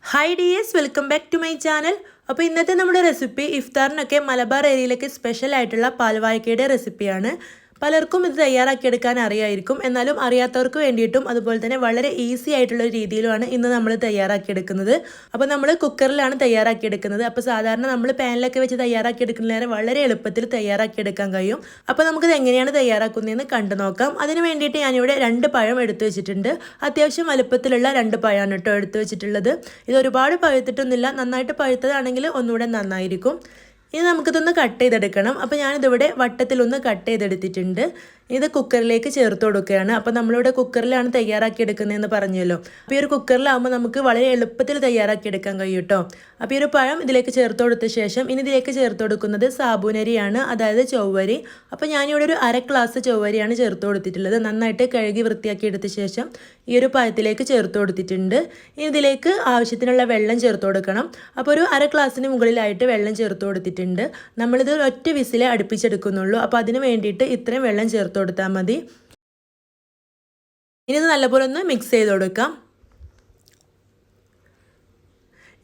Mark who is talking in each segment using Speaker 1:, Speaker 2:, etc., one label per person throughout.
Speaker 1: Hi dears, welcome back to my channel. അപ്പോൾ ഇന്നത്തെ നമ്മുടെ റെസിപ്പി ഇഫ്താറിനൊക്കെ മലബാർ ഏരിയയിലേക്ക് സ്പെഷ്യൽ ആയിട്ടുള്ള പാൽവാഴക്കയുടെ റെസിപ്പിയാണ്. പലർക്കും ഇത് തയ്യാറാക്കിയെടുക്കാൻ അറിയായിരിക്കും. എന്നാലും അറിയാത്തവർക്ക് വേണ്ടിയിട്ടും അതുപോലെ തന്നെ വളരെ ഈസി ആയിട്ടുള്ള രീതിയിലുമാണ് ഇന്ന് നമ്മൾ തയ്യാറാക്കിയെടുക്കുന്നത്. അപ്പോൾ നമ്മൾ കുക്കറിലാണ് തയ്യാറാക്കിയെടുക്കുന്നത്. അപ്പോൾ സാധാരണ നമ്മൾ പാനിലൊക്കെ വെച്ച് തയ്യാറാക്കിയെടുക്കുന്നതിന് വളരെ എളുപ്പത്തിൽ തയ്യാറാക്കിയെടുക്കാൻ കഴിയും. അപ്പോൾ നമുക്കിത് എങ്ങനെയാണ് തയ്യാറാക്കുന്നതെന്ന് കണ്ടു നോക്കാം. അതിന് വേണ്ടിയിട്ട് ഞാനിവിടെ 2 പഴം എടുത്തു വെച്ചിട്ടുണ്ട്. അത്യാവശ്യം വലുപ്പത്തിലുള്ള 2 പഴമാണ് കേട്ടോ എടുത്തു വെച്ചിട്ടുള്ളത്. ഇത് ഒരുപാട് പഴുത്തിട്ടൊന്നുമില്ല, നന്നായിട്ട് പഴുത്തതാണെങ്കിൽ ഒന്നുകൂടെ നന്നായിരിക്കും. ഇനി നമുക്കിതൊന്ന് കട്ട് ചെയ്തെടുക്കണം. അപ്പോൾ ഞാനിതിവിടെ വട്ടത്തിലൊന്ന് കട്ട് ചെയ്തെടുത്തിട്ടുണ്ട്. ഇത് കുക്കറിലേക്ക് ചേർത്ത് കൊടുക്കുകയാണ്. അപ്പോൾ നമ്മളിവിടെ കുക്കറിലാണ് തയ്യാറാക്കിയെടുക്കുന്നതെന്ന് പറഞ്ഞല്ലോ. അപ്പോൾ ഈ ഒരു കുക്കറിലാകുമ്പോൾ നമുക്ക് വളരെ എളുപ്പത്തിൽ തയ്യാറാക്കിയെടുക്കാൻ കഴിയും കേട്ടോ. അപ്പോൾ ഈ ഒരു പഴം ഇതിലേക്ക് ചേർത്ത് കൊടുത്ത ശേഷം ഇനി ഇതിലേക്ക് ചേർത്ത് കൊടുക്കുന്നത് സാബൂനരിയാണ്, അതായത് ചൊവ്വരി. അപ്പോൾ ഞാനിവിടെ ഒരു 1/2 ഗ്ലാസ് ചൊവ്വരിയാണ് ചേർത്ത് കൊടുത്തിട്ടുള്ളത്. നന്നായിട്ട് കഴുകി വൃത്തിയാക്കി എടുത്ത ശേഷം ഈ ഒരു പഴത്തിലേക്ക് ചേർത്ത് കൊടുത്തിട്ടുണ്ട്. ഇനി ഇതിലേക്ക് ആവശ്യത്തിനുള്ള വെള്ളം ചേർത്ത് കൊടുക്കണം. അപ്പോൾ ഒരു 1/2 ഗ്ലാസ്സിന് മുകളിലായിട്ട് വെള്ളം ചേർത്ത് കൊടുത്തിട്ടുണ്ട്. നമ്മളിത് ഒറ്റ വിസിലേ അടുപ്പിച്ചെടുക്കുന്നുള്ളൂ. അപ്പോൾ അതിന് വേണ്ടിയിട്ട് ഇത്രയും വെള്ളം ചേർത്ത് കൊടുത്താൽ മതി. ഇനി ഇത് നല്ലപോലെ ഒന്ന് മിക്സ് ചെയ്ത് കൊടുക്കാം.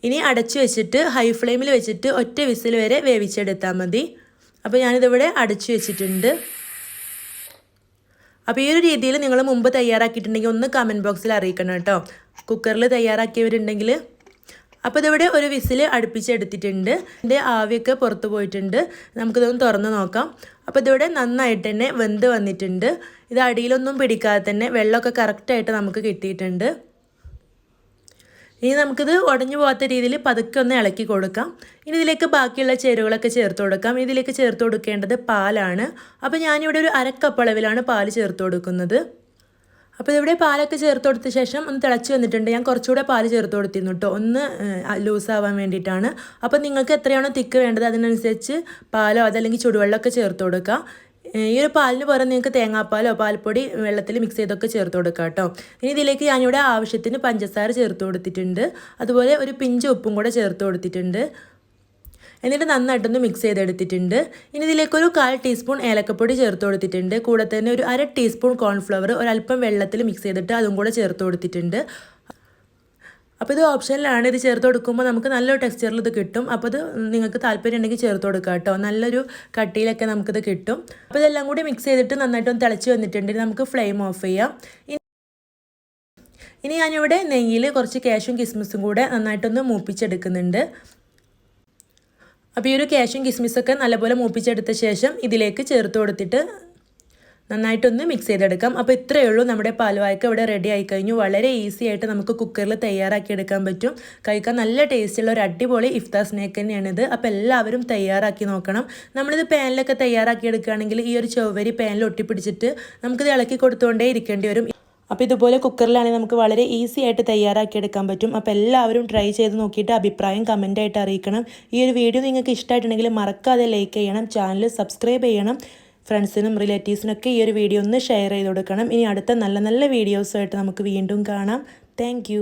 Speaker 1: ഇനി അടച്ചു വെച്ചിട്ട് ഹൈ ഫ്ലെയിമിൽ വെച്ചിട്ട് ഒറ്റ വിസിൽ വരെ വേവിച്ചെടുത്താൽ മതി. അപ്പോൾ ഞാനിതിവിടെ അടച്ചു വെച്ചിട്ടുണ്ട്. അപ്പോൾ ഈ ഒരു രീതിയിൽ നിങ്ങൾ മുമ്പ് തയ്യാറാക്കിയിട്ടുണ്ടെങ്കിൽ ഒന്ന് കമൻറ്റ് ബോക്സിൽ അറിയിക്കണം കേട്ടോ, കുക്കറിൽ തയ്യാറാക്കിയവരുണ്ടെങ്കിൽ. അപ്പോൾ ഇതിവിടെ ഒരു വിസിൽ അടുപ്പിച്ചെടുത്തിട്ടുണ്ട്. ഇതിൻ്റെ ആവിയൊക്കെ പുറത്ത് പോയിട്ടുണ്ട്. നമുക്കിതൊന്ന് തുറന്ന് നോക്കാം. അപ്പോൾ ഇതിവിടെ നന്നായിട്ട് തന്നെ വെന്ത് വന്നിട്ടുണ്ട്. ഇത് അടിയിലൊന്നും പിടിക്കാതെ തന്നെ വെള്ളമൊക്കെ കറക്റ്റായിട്ട് നമുക്ക് കിട്ടിയിട്ടുണ്ട്. ഇനി നമുക്കിത് ഉടഞ്ഞു പോകാത്ത രീതിയിൽ പതുക്കെ ഒന്ന് ഇളക്കി കൊടുക്കാം. ഇനി ഇതിലേക്ക് ബാക്കിയുള്ള ചേരുവകളൊക്കെ ചേർത്ത് കൊടുക്കാം. ഇതിലേക്ക് ചേർത്ത് കൊടുക്കേണ്ടത് പാലാണ്. അപ്പോൾ ഞാനിവിടെ ഒരു 1/2 കപ്പ് അളവിലാണ് പാൽ ചേർത്ത് കൊടുക്കുന്നത്. അപ്പോൾ ഇതിവിടെ പാലൊക്കെ ചേർത്ത് കൊടുത്ത ശേഷം ഒന്ന് തിളച്ച് വന്നിട്ടുണ്ട്. ഞാൻ കുറച്ചുകൂടെ പാൽ ചേർത്ത് കൊടുത്തിരുന്നു കേട്ടോ, ഒന്ന് ലൂസാവാൻ വേണ്ടിയിട്ടാണ്. അപ്പോൾ നിങ്ങൾക്ക് എത്രയാണോ തിക്ക് വേണ്ടത് അതിനനുസരിച്ച് പാലോ അതല്ലെങ്കിൽ ചുടുവെള്ളമൊക്കെ ചേർത്ത് കൊടുക്കുക. ഈ ഒരു പാലിന് പുറമെ നിങ്ങൾക്ക് തേങ്ങാപ്പാലോ പാൽപ്പൊടി വെള്ളത്തിൽ മിക്സ് ചെയ്തൊക്കെ ചേർത്ത് കൊടുക്കുക കേട്ടോ. ഇനി ഇതിലേക്ക് ഞാനിവിടെ ആവശ്യത്തിന് പഞ്ചസാര ചേർത്ത് കൊടുത്തിട്ടുണ്ട്. അതുപോലെ ഒരു പിഞ്ച് ഉപ്പും കൂടെ ചേർത്ത് കൊടുത്തിട്ടുണ്ട്. എന്നിട്ട് നന്നായിട്ടൊന്ന് മിക്സ് ചെയ്തെടുത്തിട്ടുണ്ട്. ഇനി ഇതിലേക്കൊരു 1/4 ടീസ്പൂൺ ഏലക്കപ്പൊടി ചേർത്ത് കൊടുത്തിട്ടുണ്ട്. കൂടെ തന്നെ ഒരു 1/2 ടീസ്പൂൺ കോൺഫ്ലവർ ഒരല്പം വെള്ളത്തിൽ മിക്സ് ചെയ്തിട്ട് അതും കൂടെ ചേർത്ത് കൊടുത്തിട്ടുണ്ട്. അപ്പോൾ ഇത് ഓപ്ഷനിലാണ്. ഇത് ചേർത്ത് കൊടുക്കുമ്പോൾ നമുക്ക് നല്ലൊരു ടെക്സ്ചറിൽ ഇത് കിട്ടും. അപ്പോൾ ഇത് നിങ്ങൾക്ക് താല്പര്യം ഉണ്ടെങ്കിൽ ചേർത്ത് കൊടുക്കുക കേട്ടോ, നല്ലൊരു കട്ടിയിലൊക്കെ നമുക്കിത് കിട്ടും. അപ്പോൾ ഇതെല്ലാം കൂടി മിക്സ് ചെയ്തിട്ട് നന്നായിട്ടൊന്ന് തിളച്ച് വന്നിട്ടുണ്ടെങ്കിൽ നമുക്ക് ഫ്ലെയിം ഓഫ് ചെയ്യാം. ഇനി ഞാനിവിടെ നെയ്യിൽ കുറച്ച് കാഷ്യും കിസ്മിസും കൂടെ നന്നായിട്ടൊന്ന് മൂപ്പിച്ചെടുക്കുന്നുണ്ട്. അപ്പോൾ ഈ ഒരു കാഷ്യും കിസ്മിസൊക്കെ നല്ലപോലെ മൂപ്പിച്ചെടുത്ത ശേഷം ഇതിലേക്ക് ചേർത്ത് കൊടുത്തിട്ട് നന്നായിട്ടൊന്ന് മിക്സ് ചെയ്തെടുക്കാം. അപ്പോൾ ഇത്രയേ ഉള്ളൂ, നമ്മുടെ പാൽവാഴക്ക ഇവിടെ റെഡി ആയി കഴിഞ്ഞു. വളരെ ഈസി ആയിട്ട് നമുക്ക് കുക്കറിൽ തയ്യാറാക്കിയെടുക്കാൻ പറ്റും. കഴിക്കാൻ നല്ല ടേസ്റ്റുള്ള ഒരു അടിപൊളി ഇഫ്താർ സ്നാക്ക് തന്നെയാണിത്. അപ്പോൾ എല്ലാവരും തയ്യാറാക്കി നോക്കണം. നമ്മളിത് പാനിലൊക്കെ തയ്യാറാക്കിയെടുക്കുകയാണെങ്കിൽ ഈ ഒരു ചൊവ്വരി പാനിൽ ഒട്ടിപ്പിടിച്ചിട്ട് നമുക്കിത് ഇളക്കി കൊടുത്തുകൊണ്ടേ ഇരിക്കേണ്ടി വരും. അപ്പോൾ ഇതുപോലെ കുക്കറിലാണെങ്കിൽ നമുക്ക് വളരെ ഈസി ആയിട്ട് തയ്യാറാക്കിയെടുക്കാൻ പറ്റും. അപ്പോൾ എല്ലാവരും ട്രൈ ചെയ്ത് നോക്കിയിട്ട് അഭിപ്രായം കമൻറ്റായിട്ട് അറിയിക്കണം. ഈ ഒരു വീഡിയോ നിങ്ങൾക്ക് ഇഷ്ടമായിട്ടുണ്ടെങ്കിൽ മറക്കാതെ ലൈക്ക് ചെയ്യണം, ചാനൽ സബ്സ്ക്രൈബ് ചെയ്യണം. ഫ്രണ്ട്സിനും റിലേറ്റീവ്സിനൊക്കെ ഈ ഒരു വീഡിയോ ഒന്ന് ഷെയർ ചെയ്ത് കൊടുക്കണം. ഇനി അടുത്ത നല്ല നല്ല വീഡിയോസുമായിട്ട് നമുക്ക് വീണ്ടും കാണാം. താങ്ക്